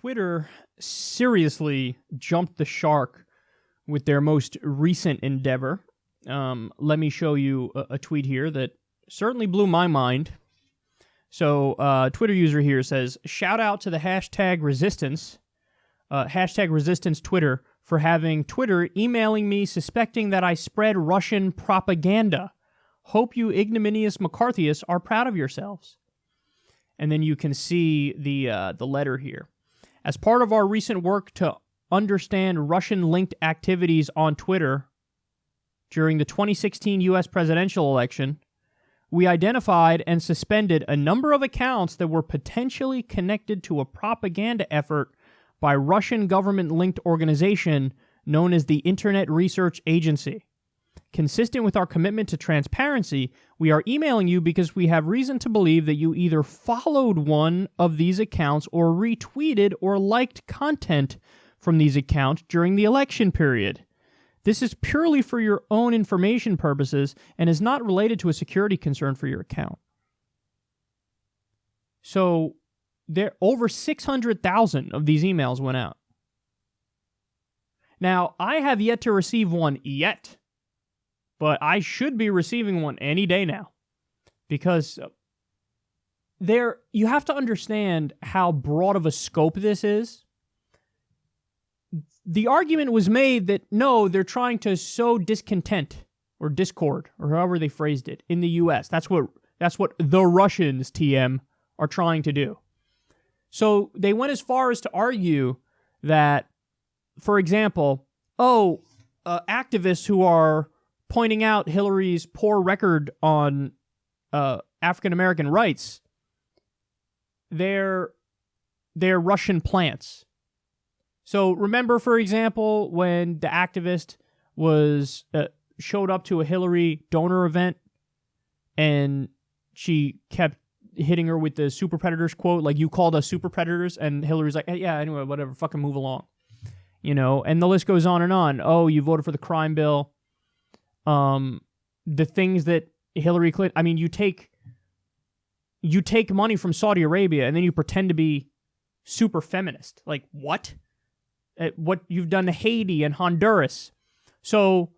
Twitter seriously jumped the shark with their most recent endeavor. Let me show you a tweet here that certainly blew my mind. So, Twitter user here says, shout out to the hashtag resistance, hashtag resistance Twitter, for having Twitter emailing me suspecting that I spread Russian propaganda. Hope you ignominious McCarthyists are proud of yourselves. And then you can see the letter here. As part of our recent work to understand Russian-linked activities on Twitter during the 2016 U.S. presidential election, we identified and suspended a number of accounts that were potentially connected to a propaganda effort by Russian government-linked organization known as the Internet Research Agency. Consistent with our commitment to transparency, we are emailing you because we have reason to believe that you either followed one of these accounts or retweeted or liked content from these accounts during the election period. This is purely for your own information purposes and is not related to a security concern for your account. So, over 600,000 of these emails went out. Now, I have yet to receive one yet, but I should be receiving one any day now, because you have to understand how broad of a scope this is. The argument was made that, no, they're trying to sow discontent or discord, or however they phrased it, in the U.S. That's what the Russians, TM, are trying to do. So they went as far as to argue that, for example, activists who are pointing out Hillary's poor record on African-American rights, they're Russian plants. So remember, for example, when the activist showed up to a Hillary donor event and she kept hitting her with the super predators quote, like, you called us super predators, and Hillary's like, hey, yeah, anyway, whatever, fucking move along. You know, and the list goes on and on. Oh, you voted for the crime bill. The things that Hillary Clinton, I mean, you take money from Saudi Arabia and then you pretend to be super feminist. Like, what? What you've done to Haiti and Honduras. So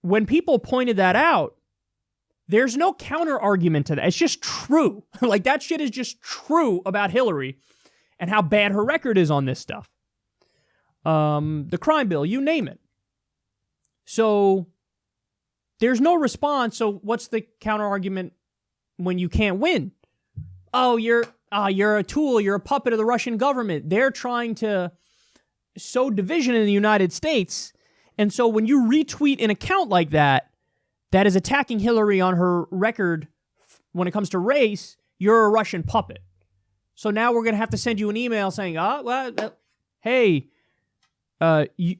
when people pointed that out, there's no counter argument to that. It's just true. Like, that shit is just true about Hillary and how bad her record is on this stuff. The crime bill, you name it. So there's no response. So what's the counter argument when you can't win? Oh, you're a tool. You're a puppet of the Russian government. They're trying to sow division in the United States. And so when you retweet an account like that is attacking Hillary on her record when it comes to race, you're a Russian puppet. So now we're going to have to send you an email saying, hey,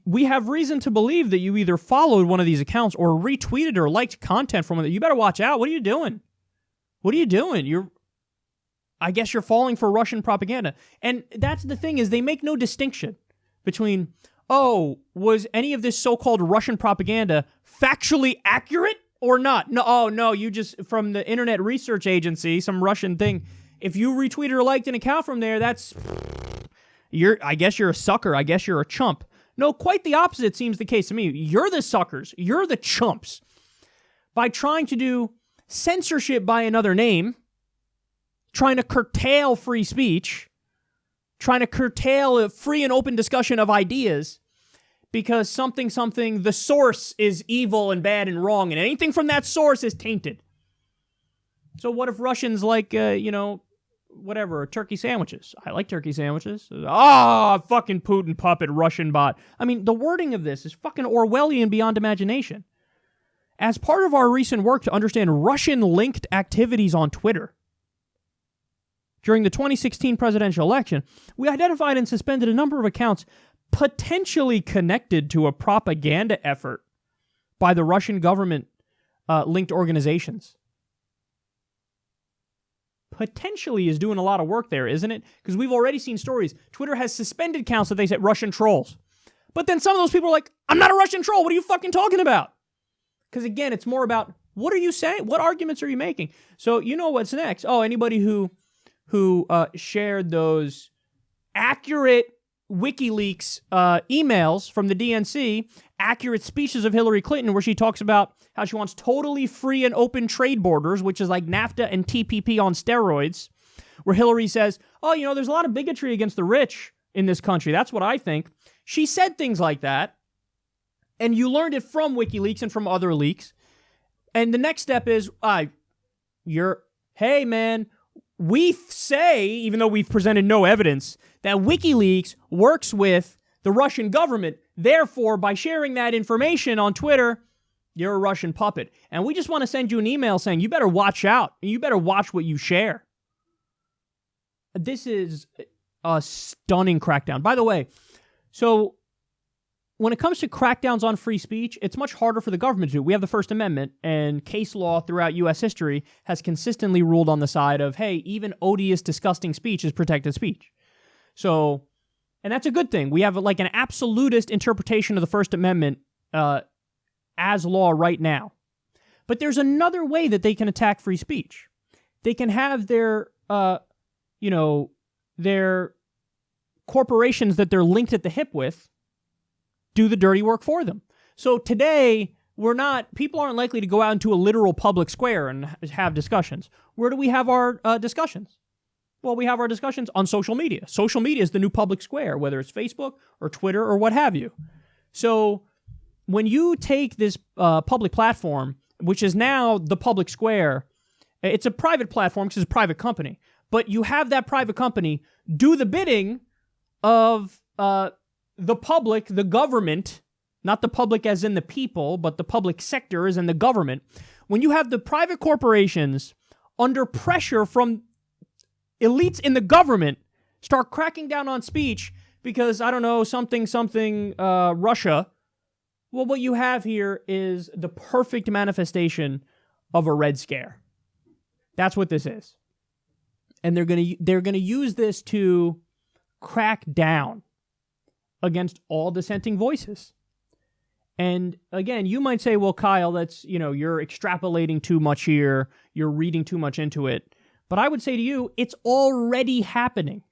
we have reason to believe that you either followed one of these accounts or retweeted or liked content from it. You better watch out. What are you doing? What are you doing? I guess you're falling for Russian propaganda. And that's the thing, is they make no distinction between, was any of this so-called Russian propaganda factually accurate or not? No, you just, from the Internet Research Agency, some Russian thing, if you retweeted or liked an account from there, I guess you're a sucker. I guess you're a chump. No, quite the opposite seems the case to me. You're the suckers. You're the chumps. By trying to do censorship by another name, trying to curtail free speech, trying to curtail a free and open discussion of ideas, because something, the source is evil and bad and wrong, and anything from that source is tainted. So what if Russians like, whatever, turkey sandwiches? I like turkey sandwiches. Fucking Putin puppet, Russian bot. I mean, the wording of this is fucking Orwellian beyond imagination. As part of our recent work to understand Russian-linked activities on Twitter during the 2016 presidential election, we identified and suspended a number of accounts potentially connected to a propaganda effort by the Russian government linked organizations. Potentially is doing a lot of work there, isn't it? Because we've already seen stories. Twitter has suspended accounts that they said Russian trolls. But then some of those people are like, I'm not a Russian troll. What are you fucking talking about? Because again, it's more about, what are you saying? What arguments are you making? So you know what's next. Anybody who shared those accurate WikiLeaks emails from the DNC, accurate speeches of Hillary Clinton where she talks about how she wants totally free and open trade borders, which is like NAFTA and TPP on steroids, where Hillary says, oh, there's a lot of bigotry against the rich in this country. That's what I think. She said things like that, and you learned it from WikiLeaks and from other leaks. And the next step is, hey, man, we say, even though we've presented no evidence, that WikiLeaks works with the Russian government. Therefore, by sharing that information on Twitter, you're a Russian puppet. And we just want to send you an email saying, you better watch out. You better watch what you share. This is a stunning crackdown. By the way, so when it comes to crackdowns on free speech, it's much harder for the government to do. We have the First Amendment, and case law throughout U.S. history has consistently ruled on the side of, hey, even odious, disgusting speech is protected speech. So, and that's a good thing. We have like an absolutist interpretation of the First Amendment as law right now. But there's another way that they can attack free speech. They can have their corporations that they're linked at the hip with do the dirty work for them. So today, people aren't likely to go out into a literal public square and have discussions. Where do we have our discussions? Well, we have our discussions on social media. Social media is the new public square, whether it's Facebook or Twitter or what have you. So when you take this public platform, which is now the public square, it's a private platform because it's a private company, but you have that private company do the bidding of the public, the government, not the public as in the people, but the public sector as in the government. When you have the private corporations under pressure from elites in the government start cracking down on speech because, I don't know, something, Russia, well, what you have here is the perfect manifestation of a Red Scare. That's what this is. And they're gonna use this to crack down against all dissenting voices. And again, you might say, well, Kyle, that's, you're extrapolating too much here. You're reading too much into it. But I would say to you, it's already happening.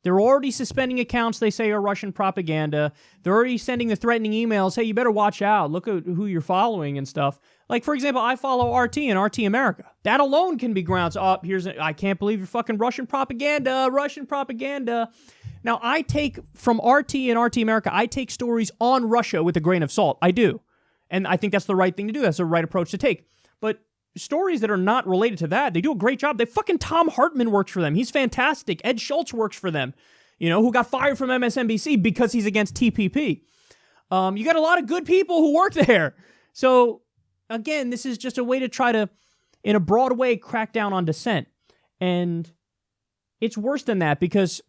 They're already suspending accounts they say are Russian propaganda. They're already sending the threatening emails, hey, you better watch out. Look at who you're following and stuff. Like, for example, I follow RT and RT America. That alone can be grounds up. I can't believe you're fucking Russian propaganda. Now, I take from RT and RT America, I take stories on Russia with a grain of salt. I do. And I think that's the right thing to do. That's the right approach to take. But stories that are not related to that, they do a great job. Tom Hartman works for them. He's fantastic. Ed Schultz works for them, who got fired from MSNBC because he's against TPP. You got a lot of good people who work there. So, again, this is just a way to try to, in a broad way, crack down on dissent. And it's worse than that because,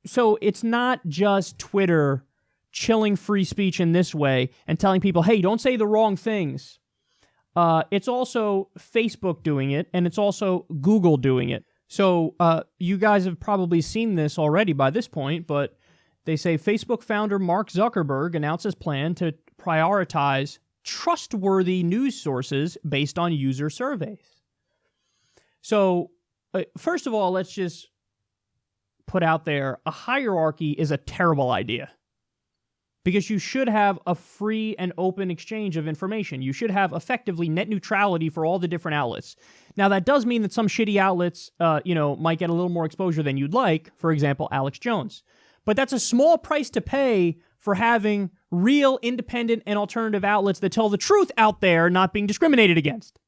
so it's not just Twitter chilling free speech in this way and telling people, hey, don't say the wrong things. It's also Facebook doing it, and it's also Google doing it. So you guys have probably seen this already by this point, but they say Facebook founder Mark Zuckerberg announced his plan to prioritize trustworthy news sources based on user surveys. So first of all, let's just put out there, a hierarchy is a terrible idea. Because you should have a free and open exchange of information. You should have effectively net neutrality for all the different outlets. Now, that does mean that some shitty outlets, might get a little more exposure than you'd like. For example, Alex Jones. But that's a small price to pay for having real, independent, and alternative outlets that tell the truth out there, not being discriminated against.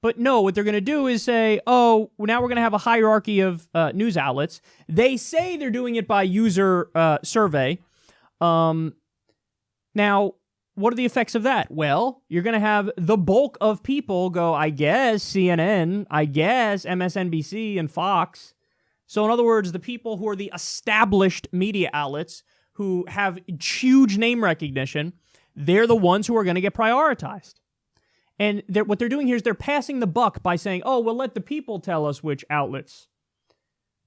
But no, what they're going to do is say, oh, now we're going to have a hierarchy of news outlets. They say they're doing it by user survey. Now, what are the effects of that? Well, you're going to have the bulk of people go, I guess CNN, I guess MSNBC and Fox. So in other words, the people who are the established media outlets who have huge name recognition, they're the ones who are going to get prioritized. And what they're doing here is they're passing the buck by saying, oh, well, let the people tell us which outlets.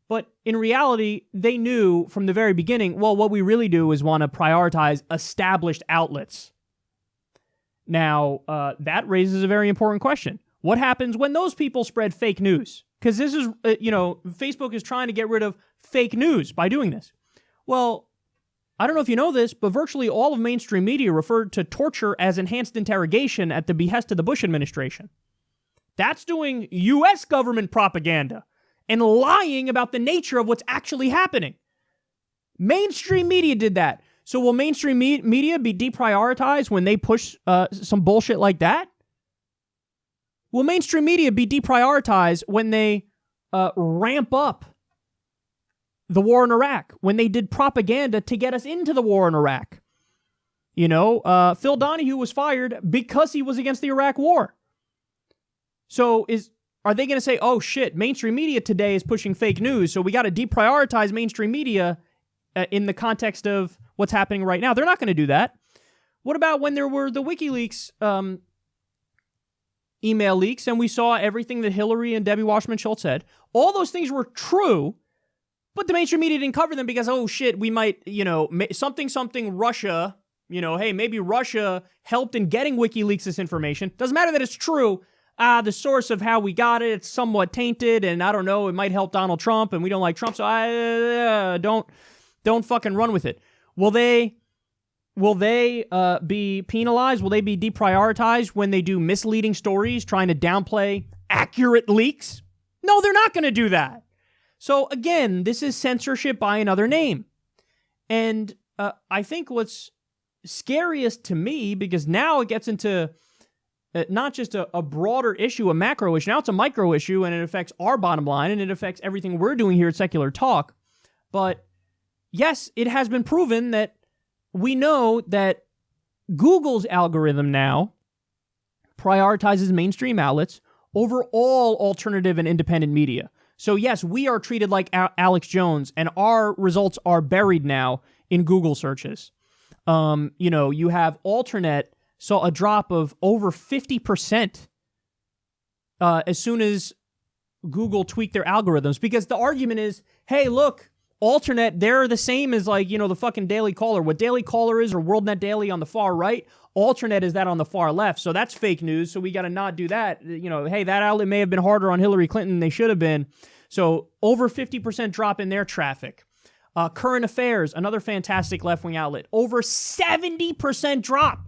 But in reality, they knew from the very beginning, well, what we really do is want to prioritize established outlets. Now, that raises a very important question. What happens when those people spread fake news? Because this is, Facebook is trying to get rid of fake news by doing this. Well, I don't know if you know this, but virtually all of mainstream media referred to torture as enhanced interrogation at the behest of the Bush administration. That's doing U.S. government propaganda and lying about the nature of what's actually happening. Mainstream media did that. So will mainstream media be deprioritized when they push some bullshit like that? Will mainstream media be deprioritized when they ramp up the war in Iraq, when they did propaganda to get us into the war in Iraq? Phil Donahue was fired because he was against the Iraq war. So are they going to say, oh shit, mainstream media today is pushing fake news, so we got to deprioritize mainstream media in the context of what's happening right now? They're not going to do that. What about when there were the WikiLeaks email leaks and we saw everything that Hillary and Debbie Wasserman Schultz said? All those things were true, but the mainstream media didn't cover them because, oh shit, we might, something Russia, hey, maybe Russia helped in getting WikiLeaks this information. Doesn't matter that it's true. The source of how we got it, it's somewhat tainted, and I don't know, it might help Donald Trump, and we don't like Trump, so I don't fucking run with it. Will they be penalized? Will they be deprioritized when they do misleading stories trying to downplay accurate leaks? No, they're not going to do that. So again, this is censorship by another name. And I think what's scariest to me, because now it gets into not just a broader issue, a macro issue. Now it's a micro issue, and it affects our bottom line, and it affects everything we're doing here at Secular Talk. But yes, it has been proven that we know that Google's algorithm now prioritizes mainstream outlets over all alternative and independent media. So yes, we are treated like Alex Jones, and our results are buried now in Google searches. You have Alternate saw a drop of over 50% as soon as Google tweaked their algorithms, because the argument is, hey, look, Alternate, they're the same as the fucking Daily Caller. What Daily Caller is, or WorldNet Daily on the far right, Alternate is that on the far left. So that's fake news, so we got to not do that. Hey, that outlet may have been harder on Hillary Clinton than they should have been. So over 50% drop in their traffic. Current Affairs, another fantastic left-wing outlet, over 70% drop.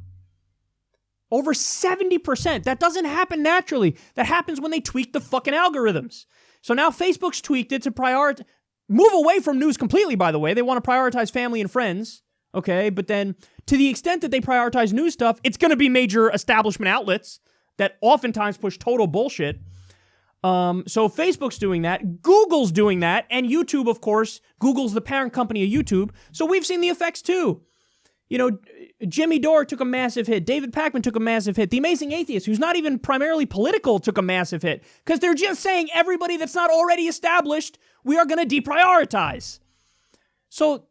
Over 70%. That doesn't happen naturally. That happens when they tweak the fucking algorithms. So now Facebook's tweaked it to move away from news completely, by the way. They want to prioritize family and friends, okay? But then to the extent that they prioritize news stuff, it's going to be major establishment outlets that oftentimes push total bullshit. So Facebook's doing that, Google's doing that, and YouTube, of course. Google's the parent company of YouTube, so we've seen the effects too. Jimmy Dore took a massive hit. David Pakman took a massive hit. The Amazing Atheist, who's not even primarily political, took a massive hit, because they're just saying everybody that's not already established, we are going to deprioritize. So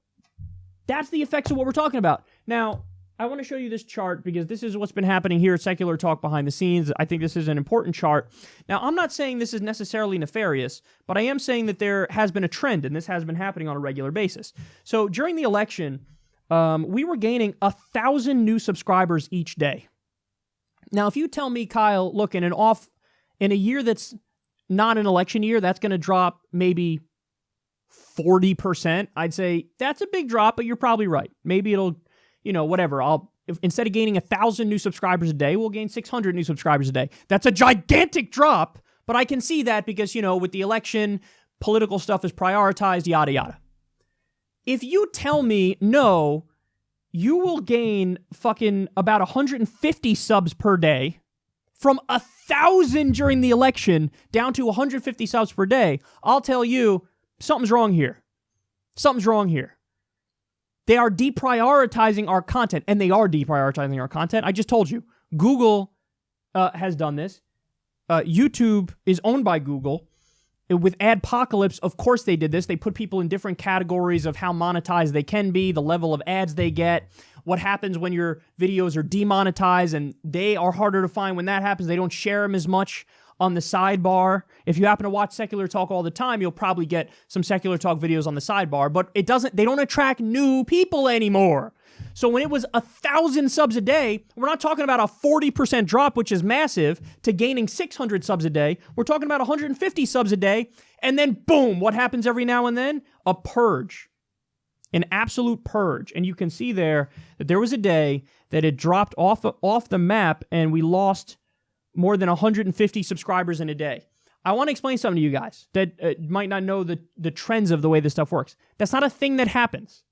that's the effects of what we're talking about. Now, I want to show you this chart because this is what's been happening here at Secular Talk behind the scenes. I think this is an important chart. Now, I'm not saying this is necessarily nefarious, but I am saying that there has been a trend, and this has been happening on a regular basis. So during the election, we were gaining 1,000 new subscribers each day. Now, if you tell me, Kyle, look, in a year that's not an election year, that's going to drop maybe 40%, I'd say that's a big drop, but you're probably right. Maybe it'll, whatever. Instead of gaining 1,000 new subscribers a day, we'll gain 600 new subscribers a day. That's a gigantic drop, but I can see that because, with the election, political stuff is prioritized, yada, yada. If you tell me, no, you will gain fucking about 150 subs per day from 1,000 during the election down to 150 subs per day, I'll tell you, something's wrong here. Something's wrong here. They are deprioritizing our content, and they are deprioritizing our content. I just told you. Google has done this. YouTube is owned by Google. With Adpocalypse, of course they did this. They put people in different categories of how monetized they can be, the level of ads they get, what happens when your videos are demonetized, and they are harder to find when that happens. They don't share them as much on the sidebar. If you happen to watch Secular Talk all the time, you'll probably get some Secular Talk videos on the sidebar, but they don't attract new people anymore. So when it was 1,000 subs a day, we're not talking about a 40% drop, which is massive, to gaining 600 subs a day. We're talking about 150 subs a day, and then boom, what happens every now and then? A purge. An absolute purge. And you can see there that there was a day that it dropped off the map, and we lost more than 150 subscribers in a day. I want to explain something to you guys that might not know the trends of the way this stuff works. That's not a thing that happens.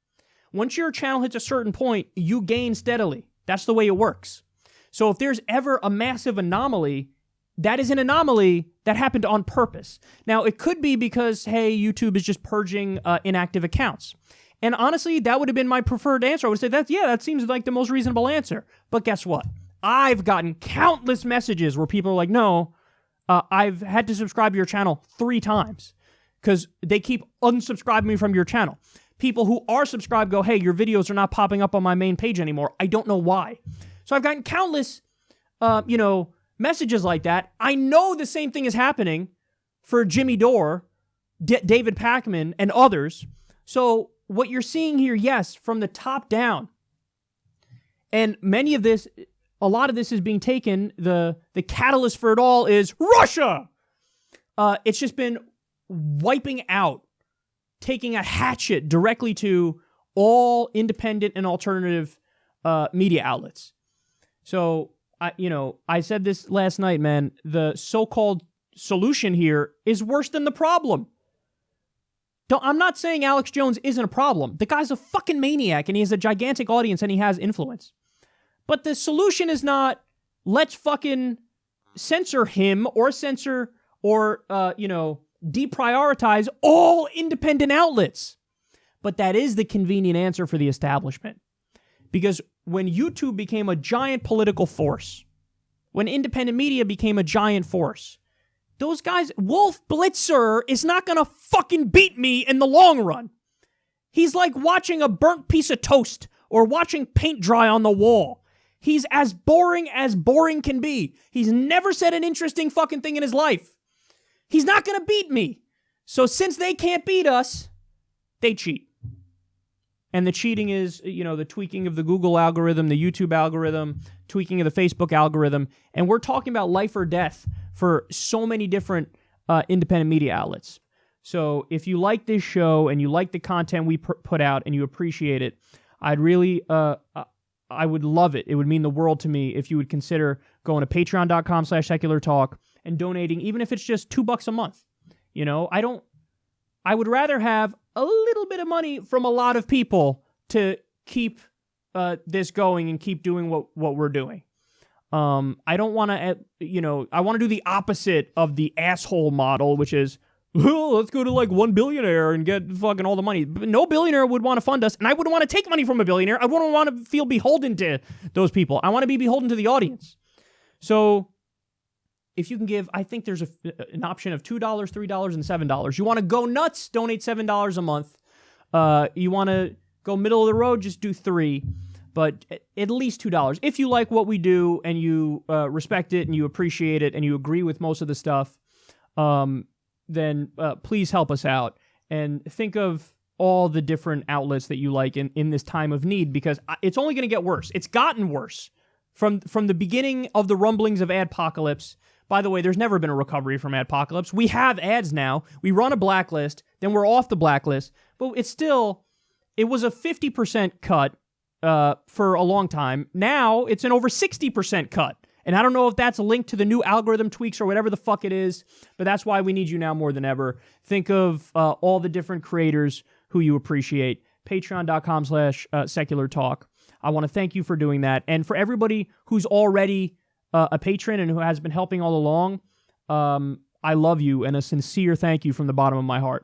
Once your channel hits a certain point, you gain steadily. That's the way it works. So if there's ever a massive anomaly, that is an anomaly that happened on purpose. Now, it could be because, hey, YouTube is just purging inactive accounts. And honestly, that would have been my preferred answer. I would say, that seems like the most reasonable answer. But guess what? I've gotten countless messages where people are like, no, I've had to subscribe to your channel 3 times because they keep unsubscribing me from your channel. People who are subscribed go, hey, your videos are not popping up on my main page anymore. I don't know why. So I've gotten countless, messages like that. I know the same thing is happening for Jimmy Dore, David Pakman, and others. So what you're seeing here, yes, from the top down, and a lot of this is being taken, the catalyst for it all is Russia. It's just been wiping out, taking a hatchet directly to all independent and alternative media outlets. So, I said this last night, man, the so-called solution here is worse than the problem. I'm not saying Alex Jones isn't a problem. The guy's a fucking maniac, and he has a gigantic audience, and he has influence. But the solution is not, let's fucking censor him or censor or, deprioritize all independent outlets. But that is the convenient answer for the establishment. Because when YouTube became a giant political force, when independent media became a giant force, those guys, Wolf Blitzer is not going to fucking beat me in the long run. He's like watching a burnt piece of toast or watching paint dry on the wall. He's as boring can be. He's never said an interesting fucking thing in his life. He's not going to beat me. So since they can't beat us, they cheat. And the cheating is, the tweaking of the Google algorithm, the YouTube algorithm, tweaking of the Facebook algorithm. And we're talking about life or death for so many different independent media outlets. So if you like this show and you like the content we put out and you appreciate it, I'd really, I would love it. It would mean the world to me if you would consider going to patreon.com/seculartalk and donating, even if it's just $2 a month. I would rather have a little bit of money from a lot of people to keep this going and keep doing what we're doing. I don't want to, I want to do the opposite of the asshole model, which is, let's go to like one billionaire and get fucking all the money. But no billionaire would want to fund us, and I wouldn't want to take money from a billionaire. I wouldn't want to feel beholden to those people. I want to be beholden to the audience. So if you can give, I think there's an option of $2, $3, and $7. You want to go nuts, donate $7 a month. You want to go middle of the road, just do $3. But at least $2. If you like what we do and you respect it and you appreciate it and you agree with most of the stuff, then please help us out. And think of all the different outlets that you like in this time of need, because it's only going to get worse. It's gotten worse. From the beginning of the rumblings of Adpocalypse. By the way, there's never been a recovery from Adpocalypse. We have ads now. We run a blacklist, then we're off the blacklist. But it was a 50% cut for a long time. Now it's an over 60% cut. And I don't know if that's linked to the new algorithm tweaks or whatever the fuck it is, but that's why we need you now more than ever. Think of all the different creators who you appreciate. Patreon.com/seculartalk. I want to thank you for doing that. And for everybody who's already a patron and who has been helping all along, I love you, and a sincere thank you from the bottom of my heart.